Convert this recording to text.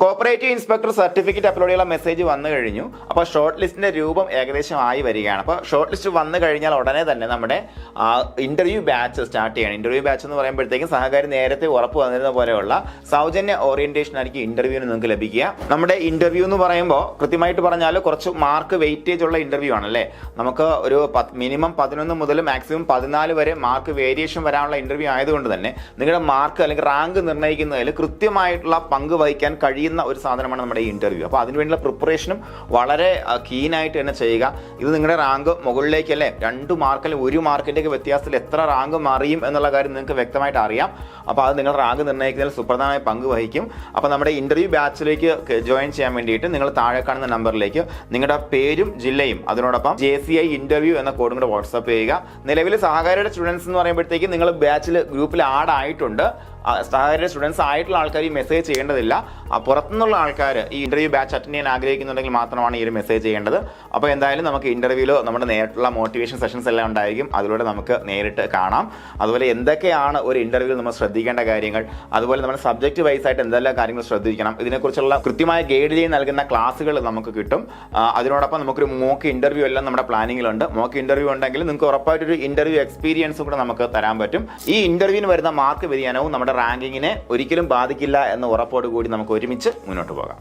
Cooperative inspector certificate upload ചെയ്യാനുള്ള message വന്നു കഴിഞ്ഞു. അപ്പോൾ ഷോർട്ട് ലിസ്റ്റിന്റെ രൂപം ഏകദേശം ആയി വരികയാണ്. അപ്പോൾ ഷോർട്ട് ലിസ്റ്റ് വന്നു കഴിഞ്ഞാൽ ഉടനെ തന്നെ നമ്മുടെ ഇന്റർവ്യൂ ബാച്ച് സ്റ്റാർട്ട് ചെയ്യണം. ഇന്റർവ്യൂ ബാച്ച് എന്ന് പറയുമ്പോഴത്തേക്കും സഹകാരി നേരത്തെ ഉറപ്പ് വന്നിരുന്ന പോലെയുള്ള സൗജന്യ ഓറിയന്റേഷൻ ആയിരിക്കും ഇന്റർവ്യൂവിന് നിങ്ങൾക്ക് ലഭിക്കുക. നമ്മുടെ ഇന്റർവ്യൂ എന്ന് പറയുമ്പോൾ കൃത്യമായിട്ട് പറഞ്ഞാൽ കുറച്ച് മാർക്ക് വെയിറ്റേജ് ഉള്ള ഇന്റർവ്യൂ ആണ് അല്ലേ. നമുക്ക് ഒരു മിനിമം 11 മുതൽ മാക്സിമം 14 വരെ മാർക്ക് വേരിയേഷൻ വരാനുള്ള ഇന്റർവ്യൂ ആയതുകൊണ്ട് തന്നെ നിങ്ങളുടെ മാർക്ക് അല്ലെങ്കിൽ റാങ്ക് നിർണ്ണയിക്കുന്നതിൽ കൃത്യമായിട്ടുള്ള പങ്ക് വഹിക്കാൻ കഴിയുന്ന ഒരു സാധനമാണ് നമ്മുടെ ഈ ഇന്റർവ്യൂ. അപ്പോൾ അതിനുവേണ്ടിയുള്ള പ്രിപ്പറേഷനും വളരെ കീനായിട്ട് തന്നെ ചെയ്യുക. ഇത് നിങ്ങളുടെ റാങ്ക് മുകളിലേക്കല്ലേ, 2 മാർക്ക് അല്ലെങ്കിൽ 1 മാർക്കിൻ്റെയൊക്കെ വ്യത്യാസത്തിൽ എത്ര റാങ്ക് മാറിയും എന്നുള്ള കാര്യം നിങ്ങൾക്ക് വ്യക്തമായിട്ട് അറിയാം. അപ്പോൾ അത് നിങ്ങൾ റാങ്ക് നിർണ്ണയിക്കുന്നതിൽ സുപ്രധാനമായ പങ്ക് വഹിക്കും. അപ്പോൾ നമ്മുടെ ഇന്റർവ്യൂ ബാച്ചിലേക്ക് ജോയിൻ ചെയ്യാൻ വേണ്ടിയിട്ട് നിങ്ങൾ താഴെ കാണുന്ന നമ്പറിലേക്ക് നിങ്ങളുടെ പേരും ജില്ലയും അതിനോടൊപ്പം JCI ഇന്റർവ്യൂ എന്ന കോഡും കൂടെ വാട്സ്ആപ്പ് ചെയ്യുക. നിലവിൽ സഹകാരിയുടെ സ്റ്റുഡൻസ് എന്ന് പറയുമ്പോഴത്തേക്കും നിങ്ങൾ ബാച്ചിൽ ഗ്രൂപ്പിൽ ആഡ് ആയിട്ടുണ്ട്. സഹകാരിയുടെ സ്റ്റുഡൻസ് ആയിട്ടുള്ള ആൾക്കാർ ഈ മെസ്സേജ് ചെയ്യേണ്ടതില്ല. പുറത്തുനിന്നുള്ള ആൾക്കാർ ഈ ഇന്റർവ്യൂ ബാച്ച് അറ്റൻഡ് ചെയ്യാൻ ആഗ്രഹിക്കുന്നുണ്ടെങ്കിൽ മാത്രമാണ് ഈ ഒരു മെസ്സേജ് ചെയ്യേണ്ടത്. അപ്പോൾ എന്തായാലും നമുക്ക് ഇന്റർവ്യൂവിൽ നമ്മുടെ നേരിട്ടുള്ള മോട്ടിവേഷൻ സെഷൻസ് എല്ലാം ഉണ്ടായിരിക്കും. അതിലൂടെ നമുക്ക് നേരിട്ട് കാണാം. അതുപോലെ എന്തൊക്കെയാണ് ഒരു ഇന്റർവ്യൂവിൽ നമ്മൾ ശ്രദ്ധിക്കേണ്ട കാര്യങ്ങൾ, അതുപോലെ നമ്മുടെ സബ്ജക്റ്റ് വൈസ് ആയിട്ട് എന്തെല്ലാം കാര്യങ്ങൾ ശ്രദ്ധിക്കണം, ഇതിനെക്കുറിച്ചുള്ള കൃത്യമായ ഗൈഡ് ലൈൻ നൽകുന്ന ക്ലാസ്സുകൾ നമുക്ക് കിട്ടും. അതിനോടൊപ്പം നമുക്കൊരു മോക്ക് ഇന്റർവ്യൂ എല്ലാം നമ്മുടെ പ്ലാനിങ്ങിലുണ്ട്. മോക്ക് ഇന്റർവ്യൂ ഉണ്ടെങ്കിൽ നിങ്ങൾക്ക് ഉറപ്പായിട്ടൊരു ഇന്റർവ്യൂ എക്സ്പീരിയൻസും കൂടെ നമുക്ക് തരാൻ പറ്റും. ഈ ഇന്റർവ്യൂവിന് വരുന്ന മാർക്ക് വ്യതിയാനവും നമ്മുടെ റാങ്കിങ്ങിനെ ഒരിക്കലും ബാധിക്കില്ല എന്ന ഉറപ്പോട് കൂടി നമുക്ക് ഒരുമിച്ച് മുന്നോട്ട് പോകാം.